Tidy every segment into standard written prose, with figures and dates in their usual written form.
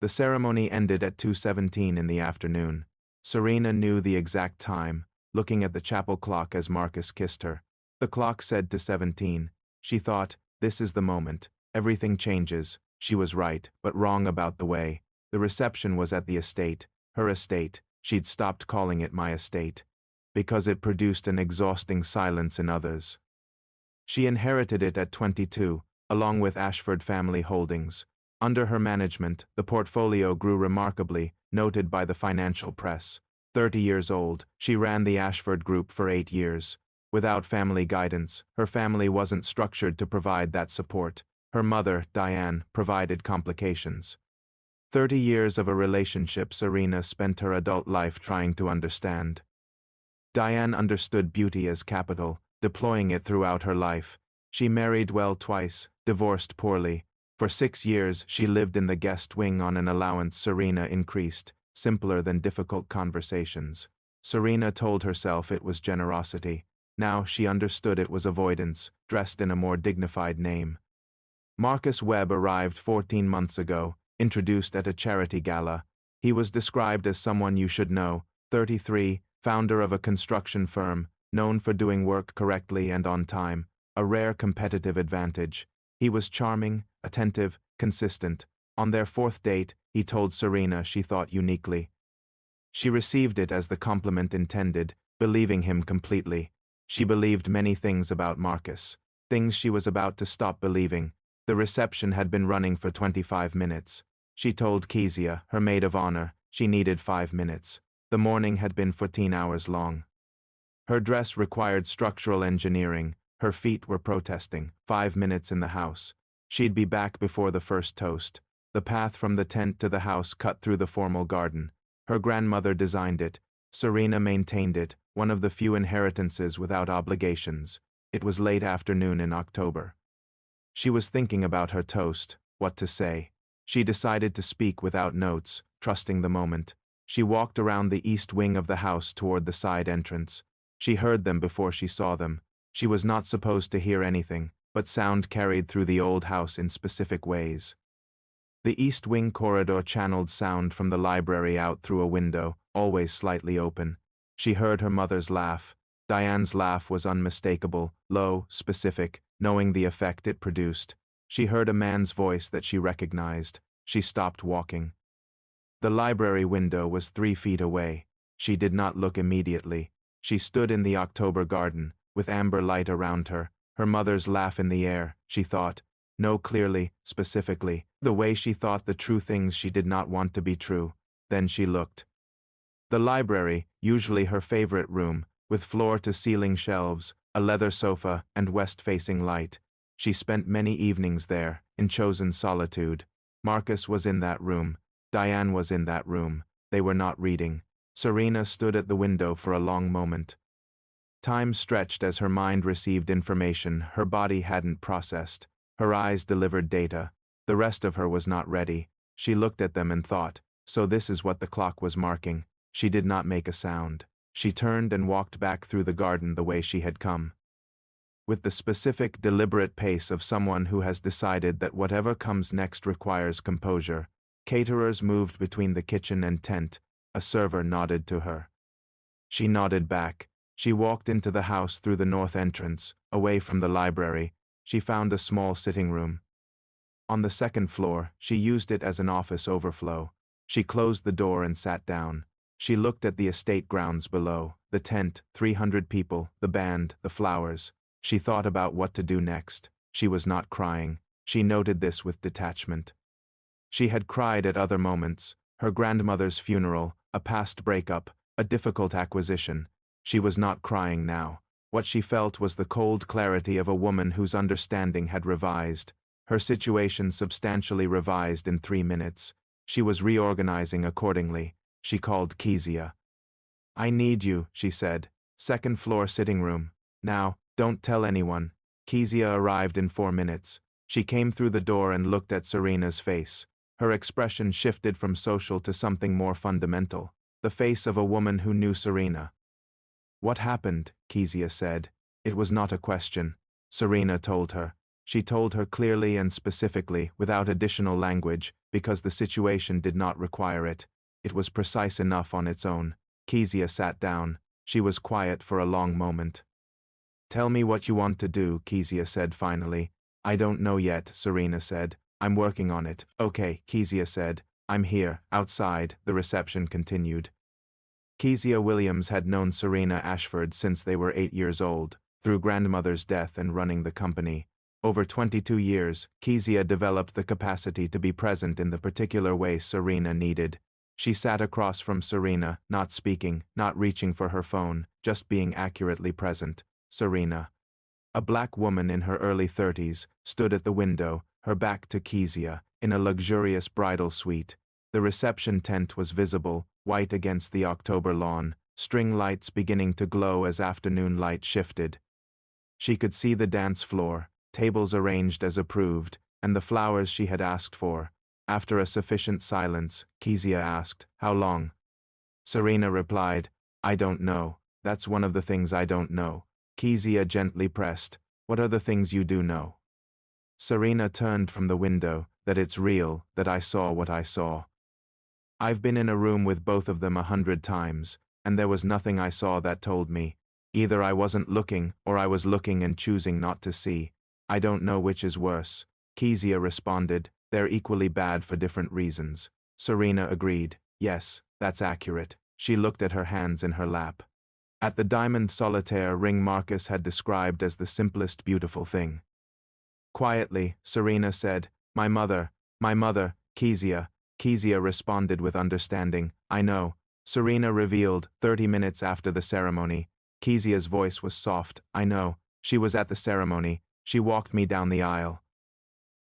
The ceremony ended at 2:17 in the afternoon. Serena knew the exact time, looking at the chapel clock as Marcus kissed her. The clock said to 17. She thought, this is the moment. Everything changes. She was right, but wrong about the way. The reception was at the estate. Her estate. She'd stopped calling it my estate, because it produced an exhausting silence in others. She inherited it at 22, along with Ashford Family Holdings. Under her management, the portfolio grew remarkably, noted by the financial press. 30 years old, she ran the Ashford Group for 8 years. Without family guidance, her family wasn't structured to provide that support. Her mother, Diane, provided complications. 30 years of a relationship Serena spent her adult life trying to understand. Diane understood beauty as capital, deploying it throughout her life. She married well twice, divorced poorly. For 6 years, she lived in the guest wing on an allowance Serena increased, simpler than difficult conversations. Serena told herself it was generosity. Now she understood it was avoidance, dressed in a more dignified name. Marcus Webb arrived 14 months ago, introduced at a charity gala. He was described as someone you should know, 33, founder of a construction firm, known for doing work correctly and on time, a rare competitive advantage. He was charming, attentive, consistent. On their 4th date, he told Serena she thought uniquely. She received it as the compliment intended, believing him completely. She believed many things about Marcus, things she was about to stop believing. The reception had been running for 25 minutes. She told Kezia, her maid of honor, she needed 5 minutes. The morning had been 14 hours long. Her dress required structural engineering. Her feet were protesting. 5 minutes in the house. She'd be back before the first toast. The path from the tent to the house cut through the formal garden. Her grandmother designed it. Serena maintained it, one of the few inheritances without obligations. It was late afternoon in October. She was thinking about her toast, what to say. She decided to speak without notes, trusting the moment. She walked around the east wing of the house toward the side entrance. She heard them before she saw them. She was not supposed to hear anything, but sound carried through the old house in specific ways. The east wing corridor channeled sound from the library out through a window, always slightly open. She heard her mother's laugh. Diane's laugh was unmistakable, low, specific, knowing the effect it produced. She heard a man's voice that she recognized. She stopped walking. The library window was 3 feet away. She did not look immediately. She stood in the October garden, with amber light around her, her mother's laugh in the air, she thought. No, clearly, specifically, the way she thought the true things she did not want to be true. Then she looked. The library, usually her favorite room, with floor-to-ceiling shelves, a leather sofa, and west-facing light. She spent many evenings there, in chosen solitude. Marcus was in that room. Diane was in that room. They were not reading. Serena stood at the window for a long moment. Time stretched as her mind received information her body hadn't processed. Her eyes delivered data. The rest of her was not ready. She looked at them and thought, so this is what the clock was marking. She did not make a sound. She turned and walked back through the garden the way she had come. With the specific, deliberate pace of someone who has decided that whatever comes next requires composure, caterers moved between the kitchen and tent. A server nodded to her. She nodded back. She walked into the house through the north entrance, away from the library. She found a small sitting room. On the 2nd floor, she used it as an office overflow. She closed the door and sat down. She looked at the estate grounds below, the tent, 300 people, the band, the flowers. She thought about what to do next. She was not crying. She noted this with detachment. She had cried at other moments, her grandmother's funeral, a past breakup, a difficult acquisition. She was not crying now. What she felt was the cold clarity of a woman whose understanding had revised. Her situation substantially revised in 3 minutes. She was reorganizing accordingly. She called Kezia. I need you, she said. 2nd floor sitting room. Now, don't tell anyone. Kezia arrived in 4 minutes. She came through the door and looked at Serena's face. Her expression shifted from social to something more fundamental. The face of a woman who knew Serena. What happened? Kezia said. It was not a question. Serena told her. She told her clearly and specifically, without additional language, because the situation did not require it. It was precise enough on its own. Kezia sat down. She was quiet for a long moment. "Tell me what you want to do," Kezia said finally. "I don't know yet," Serena said. "I'm working on it." "Okay," Kezia said. "I'm here, outside," the reception continued. Kezia Williams had known Serena Ashford since they were 8 years old, through grandmother's death and running the company. Over 22 years, Kezia developed the capacity to be present in the particular way Serena needed. She sat across from Serena, not speaking, not reaching for her phone, just being accurately present. Serena, a black woman in her early 30s, stood at the window, her back to Kezia, in a luxurious bridal suite. The reception tent was visible, white against the October lawn, string lights beginning to glow as afternoon light shifted. She could see the dance floor, tables arranged as approved, and the flowers she had asked for. After a sufficient silence, Kezia asked, "How long?" Serena replied, "I don't know. That's one of the things I don't know." Kezia gently pressed, "What are the things you do know?" Serena turned from the window, "That it's real, that I saw what I saw. I've been in a room with both of them 100 times, and there was nothing I saw that told me. Either I wasn't looking, or I was looking and choosing not to see. I don't know which is worse." Kezia responded, "They're equally bad for different reasons." Serena agreed, "Yes, that's accurate." She looked at her hands in her lap. At the diamond solitaire ring Marcus had described as the simplest beautiful thing. Quietly, Serena said, my mother, Kezia." Kezia responded with understanding, "I know." Serena revealed, 30 minutes after the ceremony. Kezia's voice was soft, "I know. She was at the ceremony. She walked me down the aisle.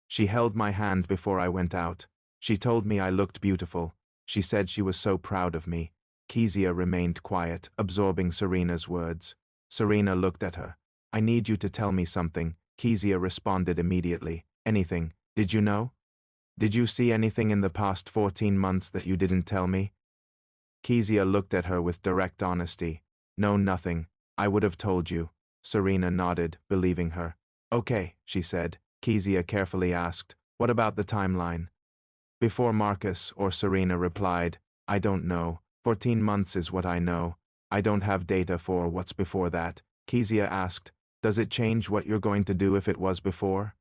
She held my hand before I went out. She told me I looked beautiful. She said she was so proud of me." Kezia remained quiet, absorbing Serena's words. Serena looked at her. "I need you to tell me something." Kezia responded immediately. "Anything. Did you know? Did you see anything in the past 14 months that you didn't tell me?" Kezia looked at her with direct honesty. "No, nothing. I would have told you." Serena nodded, believing her. "Okay," she said. Kezia carefully asked, "What about the timeline?" "Before Marcus," or Serena replied, "I don't know. 14 months is what I know. I don't have data for what's before that." Kezia asked, "Does it change what you're going to do if it was before?"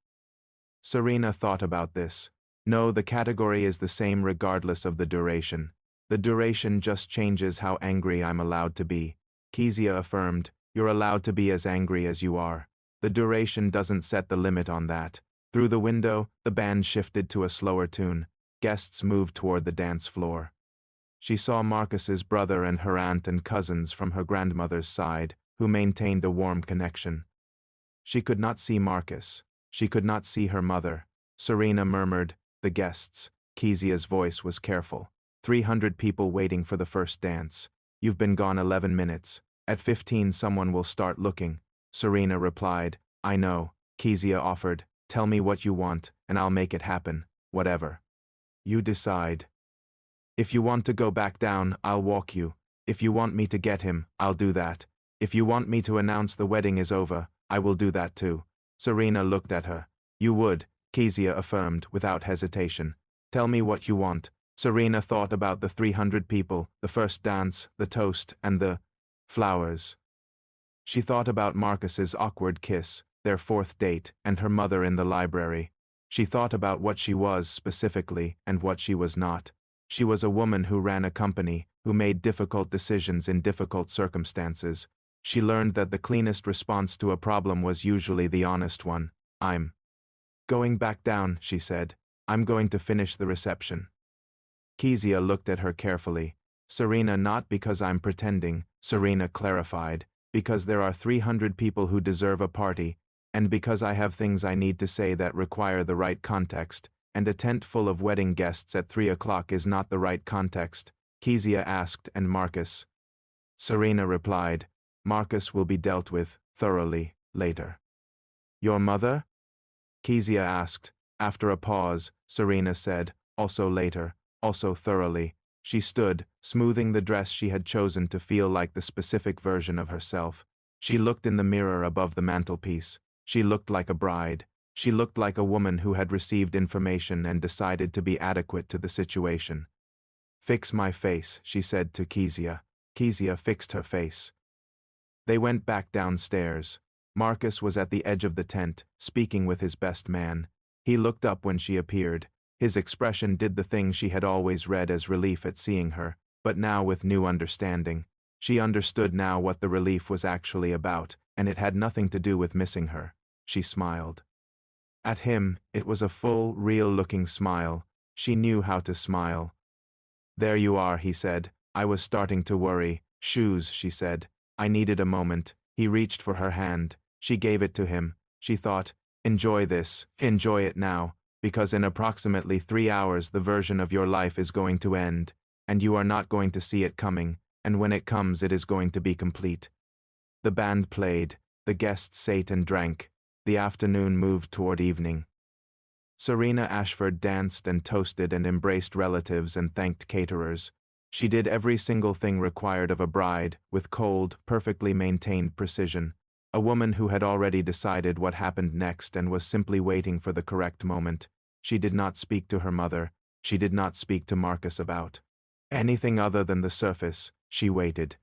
Serena thought about this. "No, the category is the same regardless of the duration. The duration just changes how angry I'm allowed to be." Kezia affirmed, "You're allowed to be as angry as you are. The duration doesn't set the limit on that." Through the window, the band shifted to a slower tune. Guests moved toward the dance floor. She saw Marcus's brother and her aunt and cousins from her grandmother's side, who maintained a warm connection. She could not see Marcus. She could not see her mother. Serena murmured, "The guests." Kezia's voice was careful. 300 people waiting for the first dance. You've been gone 11 minutes. At 15 someone will start looking." Serena replied, "I know." Kezia offered, "Tell me what you want, and I'll make it happen. Whatever. You decide. If you want to go back down, I'll walk you. If you want me to get him, I'll do that. If you want me to announce the wedding is over, I will do that too." Serena looked at her. "You would," Kezia affirmed, without hesitation. "Tell me what you want." Serena thought about the 300 people, the first dance, the toast, and the flowers. She thought about Marcus's awkward kiss, their fourth date, and her mother in the library. She thought about what she was specifically and what she was not. She was a woman who ran a company, who made difficult decisions in difficult circumstances. She learned that the cleanest response to a problem was usually the honest one. "I'm going back down," she said. "I'm going to finish the reception." Kezia looked at her carefully. "Serena, not because I'm pretending," Serena clarified, "because there are 300 people who deserve a party, and because I have things I need to say that require the right context, and a tent full of wedding guests at 3 o'clock is not the right context." Kezia asked, "And Marcus?" Serena replied, "Marcus will be dealt with, thoroughly, later." "Your mother?" Kezia asked. After a pause, Serena said, "Also later, also thoroughly." She stood, smoothing the dress she had chosen to feel like the specific version of herself. She looked in the mirror above the mantelpiece. She looked like a bride. She looked like a woman who had received information and decided to be adequate to the situation. "Fix my face," she said to Kezia. Kezia fixed her face. They went back downstairs. Marcus was at the edge of the tent, speaking with his best man. He looked up when she appeared. His expression did the thing she had always read as relief at seeing her, but now with new understanding. She understood now what the relief was actually about, and it had nothing to do with missing her. She smiled. At him, it was a full, real-looking smile. She knew how to smile. "There you are," he said. "I was starting to worry." "Shoes," she said. "I needed a moment." He reached for her hand. She gave it to him. She thought, "Enjoy this, enjoy it now, because in approximately 3 hours the version of your life is going to end, and you are not going to see it coming, and when it comes it is going to be complete." The band played, the guests sate and drank. The afternoon moved toward evening. Serena Ashford danced and toasted and embraced relatives and thanked caterers. She did every single thing required of a bride, with cold, perfectly maintained precision. A woman who had already decided what happened next and was simply waiting for the correct moment. She did not speak to her mother. She did not speak to Marcus about anything other than the surface. She waited.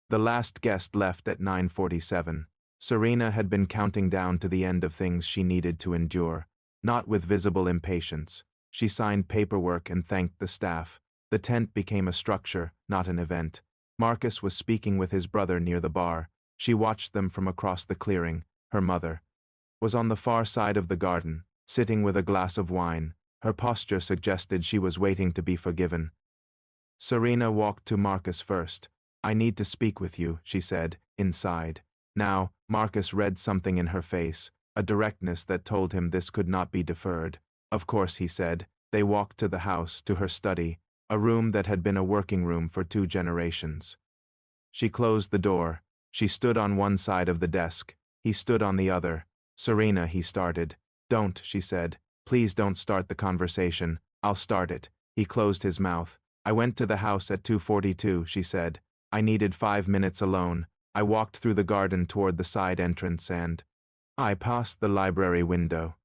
The last guest left at 9:47. Serena had been counting down to the end of things she needed to endure, not with visible impatience. She signed paperwork and thanked the staff. The tent became a structure, not an event. Marcus was speaking with his brother near the bar. She watched them from across the clearing. Her mother was on the far side of the garden, sitting with a glass of wine. Her posture suggested she was waiting to be forgiven. Serena walked to Marcus first. "I need to speak with you," she said, inside. Now, Marcus read something in her face, a directness that told him this could not be deferred. "Of course," he said. They walked to the house, to her study, a room that had been a working room for 2 generations. She closed the door. She stood on one side of the desk. He stood on the other. "Serena," he started. "Don't," she said. "Please don't start the conversation. I'll start it." He closed his mouth. "I went to the house at 2:42, she said. "I needed 5 minutes alone. I walked through the garden toward the side entrance and I passed the library window.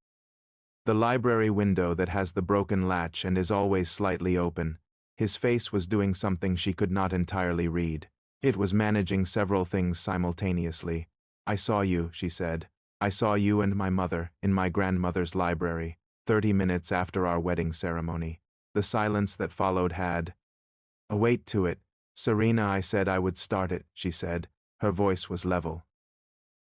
The library window that has the broken latch and is always slightly open." His face was doing something she could not entirely read. It was managing several things simultaneously. "I saw you," she said. "I saw you and my mother in my grandmother's library, 30 minutes after our wedding ceremony." The silence that followed had a weight to it. "Serena, I said I would start it," she said. Her voice was level.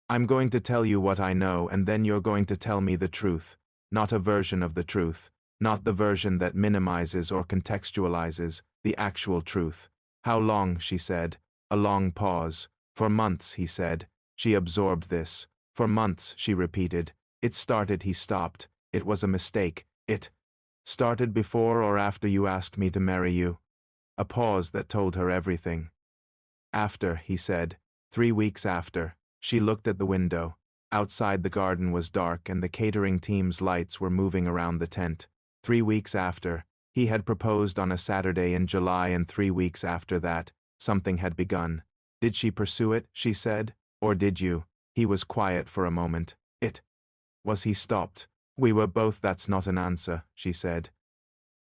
"I'm going to tell you what I know, and then you're going to tell me the truth. Not a version of the truth. Not the version that minimizes or contextualizes, the actual truth." "How long?" she said. A long pause. "For months," he said. She absorbed this. "For months," she repeated. "It started," he stopped. "It was a mistake. It started before or after you asked me to marry you." A pause that told her everything. "After," he said. 3 weeks after." She looked at the window. Outside the garden was dark and the catering team's lights were moving around the tent. 3 weeks after. He had proposed on a Saturday in July, and 3 weeks after that, something had begun. "Did she pursue it?" she said. "Or did you?" He was quiet for a moment. "It was." He stopped. "We were both." "That's not an answer," she said.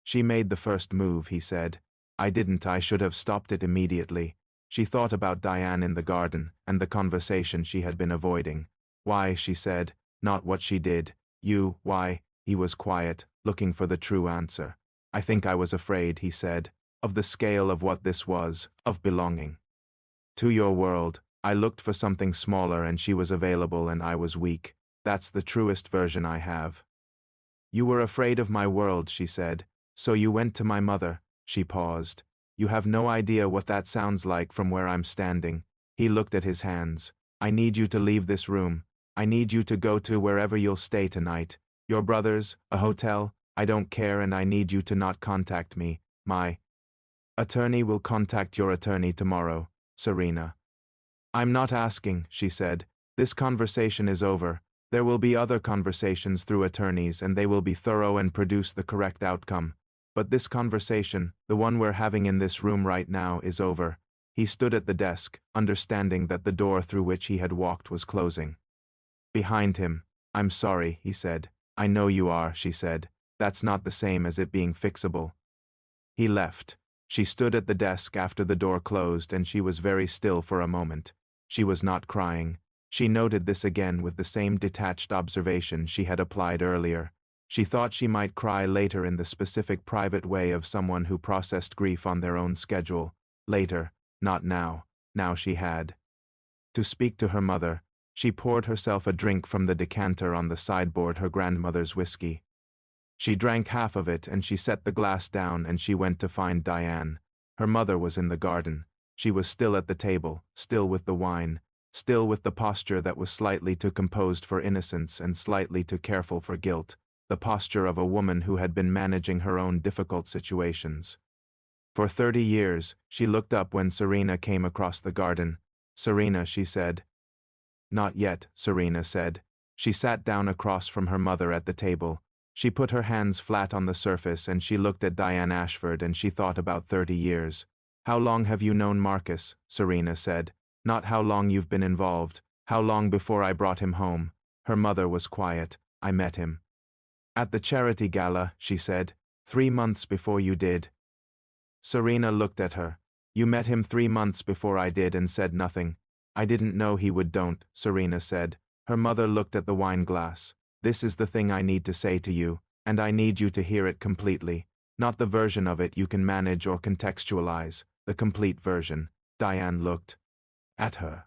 "She made the first move," he said. "I didn't. I should have stopped it immediately." She thought about Diane in the garden, and the conversation she had been avoiding. "Why?" she said. "Not what she did. You, why?" He was quiet, looking for the true answer. "I think I was afraid," he said, "of the scale of what this was, of belonging to your world. I looked for something smaller and she was available and I was weak. That's the truest version I have." "You were afraid of my world," she said. "So you went to my mother." She paused. "You have no idea what that sounds like from where I'm standing." He looked at his hands. "I need you to leave this room. I need you to go to wherever you'll stay tonight. Your brother's, a hotel, I don't care, and I need you to not contact me. My attorney will contact your attorney tomorrow, Serena." "I'm not asking," she said. "This conversation is over. There will be other conversations through attorneys, and they will be thorough and produce the correct outcome. But this conversation, the one we're having in this room right now, is over." He stood at the desk, understanding that the door through which he had walked was closing behind him. I'm sorry, he said. I know you are, she said. That's not the same as it being fixable. He left. She stood at the desk after the door closed, and she was very still for a moment. She was not crying. She noted this again with the same detached observation she had applied earlier. She thought she might cry later in the specific private way of someone who processed grief on their own schedule. Later, not now. Now she had to speak to her mother. She poured herself a drink from the decanter on the sideboard, her grandmother's whiskey. She drank half of it and she set the glass down and she went to find Diane. Her mother was in the garden. She was still at the table, still with the wine, still with the posture that was slightly too composed for innocence and slightly too careful for guilt, the posture of a woman who had been managing her own difficult situations. For 30 years, she looked up when Serena came across the garden. Serena, she said. Not yet, Serena said. She sat down across from her mother at the table. She put her hands flat on the surface and she looked at Diane Ashford and she thought about 30 years. How long have you known Marcus? Serena said. Not how long you've been involved. How long before I brought him home? Her mother was quiet. I met him at the charity gala, she said. 3 months before you did. Serena looked at her. You met him 3 months before I did and said nothing. I didn't know he would, don't, Serena said. Her mother looked at the wine glass. This is the thing I need to say to you, and I need you to hear it completely. Not the version of it you can manage or contextualize, the complete version. Diane looked at her.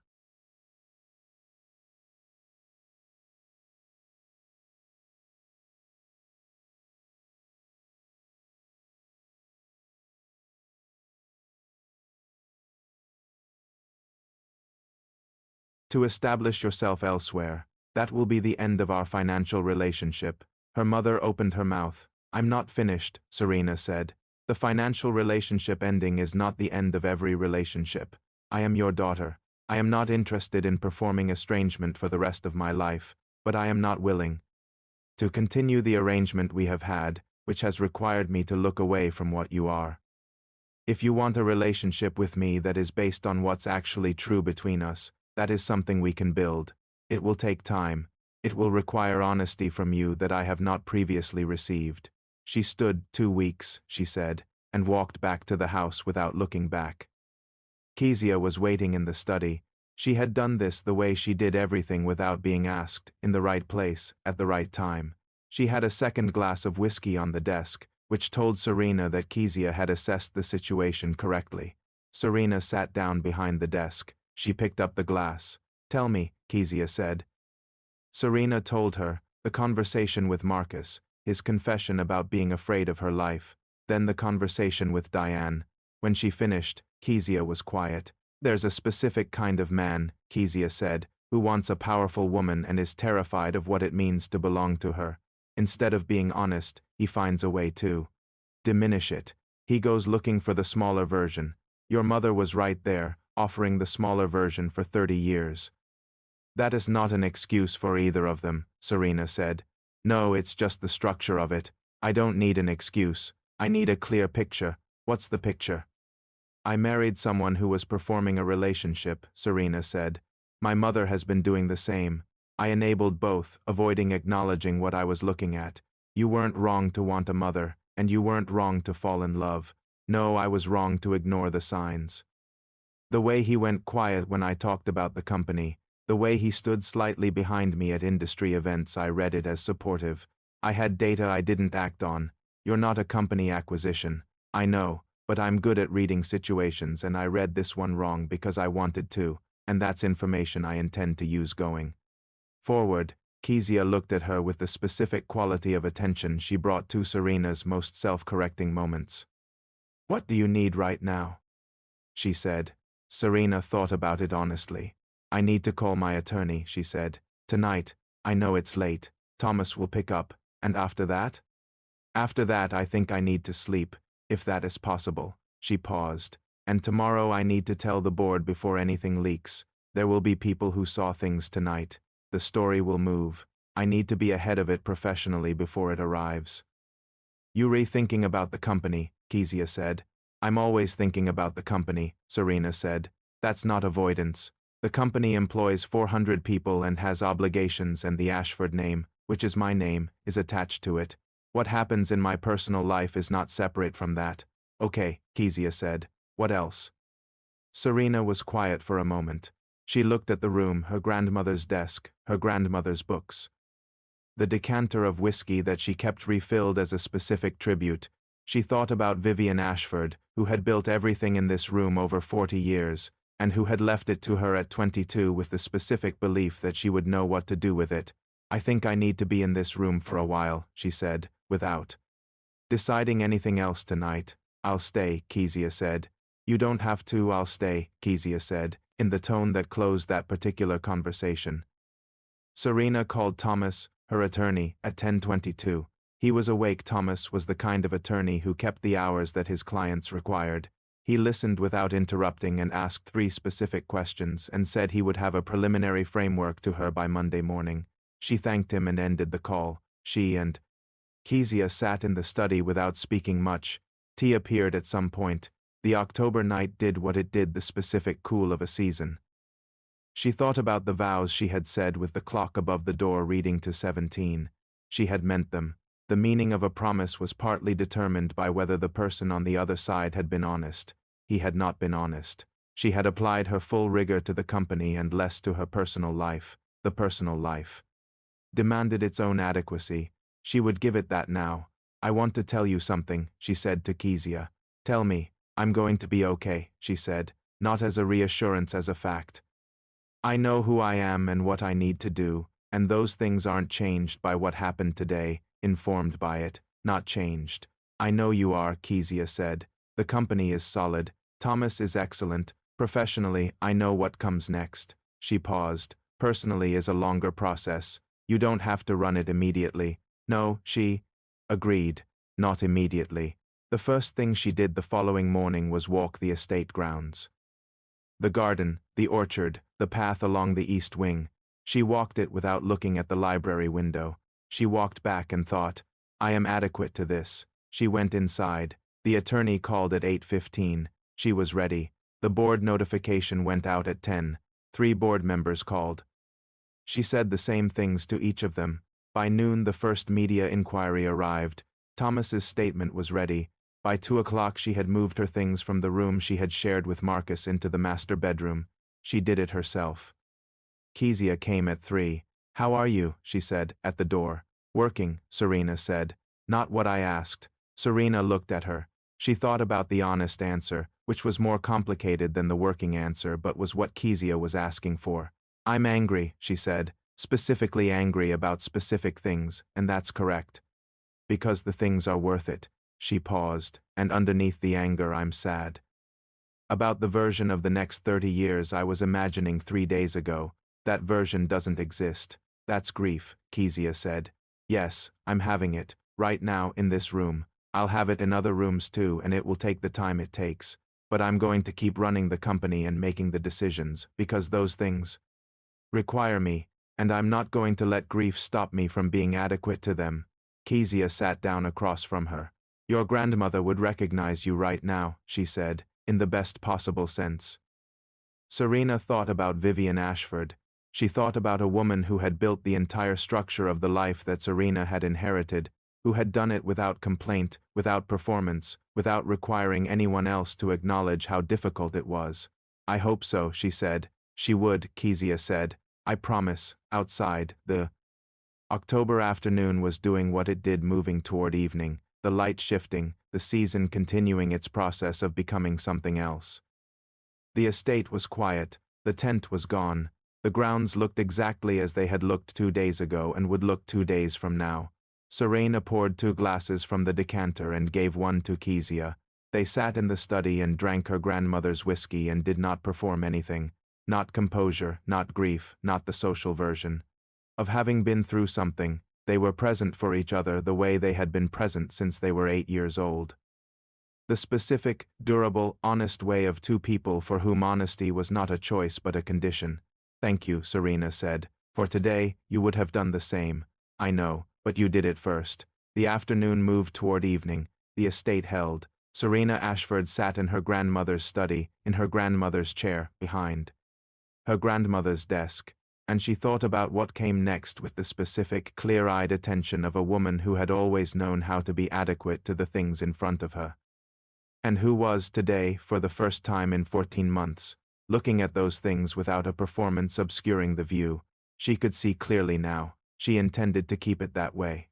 To establish yourself elsewhere. That will be the end of our financial relationship. Her mother opened her mouth. I'm not finished, Serena said. The financial relationship ending is not the end of every relationship. I am your daughter. I am not interested in performing estrangement for the rest of my life, but I am not willing to continue the arrangement we have had, which has required me to look away from what you are. If you want a relationship with me that is based on what's actually true between us, that is something we can build. It will take time. It will require honesty from you that I have not previously received. She stood 2 weeks, she said, and walked back to the house without looking back. Kezia was waiting in the study. She had done this the way she did everything without being asked, in the right place, at the right time. She had a second glass of whiskey on the desk, which told Serena that Kezia had assessed the situation correctly. Serena sat down behind the desk. She picked up the glass. Tell me, Kezia said. Serena told her, the conversation with Marcus, his confession about being afraid of her life, then the conversation with Diane. When she finished, Kezia was quiet. There's a specific kind of man, Kezia said, who wants a powerful woman and is terrified of what it means to belong to her. Instead of being honest, he finds a way to diminish it. He goes looking for the smaller version. Your mother was right there, offering the smaller version for 30 years. That is not an excuse for either of them, Serena said. No, it's just the structure of it. I don't need an excuse. I need a clear picture. What's the picture? I married someone who was performing a relationship, Serena said. My mother has been doing the same. I enabled both, avoiding acknowledging what I was looking at. You weren't wrong to want a mother, and you weren't wrong to fall in love. No, I was wrong to ignore the signs. The way he went quiet when I talked about the company, the way he stood slightly behind me at industry events, I read it as supportive. I had data I didn't act on. You're not a company acquisition. I know, but I'm good at reading situations and I read this one wrong because I wanted to, and that's information I intend to use going forward. Kezia looked at her with the specific quality of attention she brought to Serena's most self-correcting moments. What do you need right now? She said. Serena thought about it honestly. I need to call my attorney, she said. Tonight. I know it's late. Thomas will pick up. And after that? After that, I think I need to sleep, if that is possible. She paused. And tomorrow I need to tell the board before anything leaks. There will be people who saw things tonight. The story will move. I need to be ahead of it professionally before it arrives. You rethinking about the company, Kezia said. I'm always thinking about the company, Serena said. That's not avoidance. The company employs 400 people and has obligations, and the Ashford name, which is my name, is attached to it. What happens in my personal life is not separate from that. Okay, Kezia said. What else? Serena was quiet for a moment. She looked at the room, her grandmother's desk, her grandmother's books. The decanter of whiskey that she kept refilled as a specific tribute. She thought about Vivian Ashford, who had built everything in this room over 40 years, and who had left it to her at 22 with the specific belief that she would know what to do with it. I think I need to be in this room for a while, she said, without deciding anything else tonight. I'll stay, Kezia said. You don't have to, I'll stay, Kezia said, in the tone that closed that particular conversation. Serena called Thomas, her attorney, at 10:22. He was awake. Thomas was the kind of attorney who kept the hours that his clients required. He listened without interrupting and asked 3 specific questions and said he would have a preliminary framework to her by Monday morning. She thanked him and ended the call. She and Kezia sat in the study without speaking much. Tea appeared at some point. The October night did what it did, the specific cool of a season. She thought about the vows she had said with the clock above the door reading to 17. She had meant them. The meaning of a promise was partly determined by whether the person on the other side had been honest. He had not been honest. She had applied her full rigor to the company and less to her personal life. The personal life demanded its own adequacy. She would give it that now. I want to tell you something, she said to Kezia. Tell me. I'm going to be okay, she said, not as a reassurance, as a fact. I know who I am and what I need to do, and those things aren't changed by what happened today, informed by it, not changed. I know you are, Kezia said. The company is solid. Thomas is excellent. Professionally, I know what comes next. She paused. Personally is a longer process. You don't have to run it immediately. No, she agreed. Not immediately. The first thing she did the following morning was walk the estate grounds. The garden, the orchard, the path along the east wing. She walked it without looking at the library window. She walked back and thought, I am adequate to this. She went inside. The attorney called at 8:15. She was ready. The board notification went out at 10. 3 board members called. She said the same things to each of them. By noon the first media inquiry arrived. Thomas's statement was ready. By 2 o'clock she had moved her things from the room she had shared with Marcus into the master bedroom. She did it herself. Kezia came at 3. How are you? She said, at the door. Working, Serena said. Not what I asked. Serena looked at her. She thought about the honest answer, which was more complicated than the working answer but was what Kezia was asking for. I'm angry, she said, specifically angry about specific things, and that's correct. Because the things are worth it. She paused, and underneath the anger I'm sad. About the version of the next 30 years I was imagining 3 days ago. That version doesn't exist. That's grief, Kezia said. Yes, I'm having it, right now in this room. I'll have it in other rooms too, and it will take the time it takes. But I'm going to keep running the company and making the decisions, because those things require me, and I'm not going to let grief stop me from being adequate to them. Kezia sat down across from her. Your grandmother would recognize you right now, she said, in the best possible sense. Serena thought about Vivian Ashford. She thought about a woman who had built the entire structure of the life that Serena had inherited, who had done it without complaint, without performance, without requiring anyone else to acknowledge how difficult it was. I hope so, she said. She would, Kezia said. I promise. Outside, the October afternoon was doing what it did, moving toward evening, the light shifting, the season continuing its process of becoming something else. The estate was quiet. The tent was gone. The grounds looked exactly as they had looked 2 days ago and would look 2 days from now. Serena poured 2 glasses from the decanter and gave one to Kezia. They sat in the study and drank her grandmother's whiskey and did not perform anything. Not composure, not grief, not the social version of having been through something. They were present for each other the way they had been present since they were 8 years old. The specific, durable, honest way of 2 people for whom honesty was not a choice but a condition. Thank you, Serena said. For today, you would have done the same. I know, but you did it first. The afternoon moved toward evening. The estate held. Serena Ashford sat in her grandmother's study, in her grandmother's chair, behind her grandmother's desk, and she thought about what came next with the specific, clear-eyed attention of a woman who had always known how to be adequate to the things in front of her. And who was, today, for the first time in 14 months, looking at those things without a performance obscuring the view. She could see clearly now. She intended to keep it that way.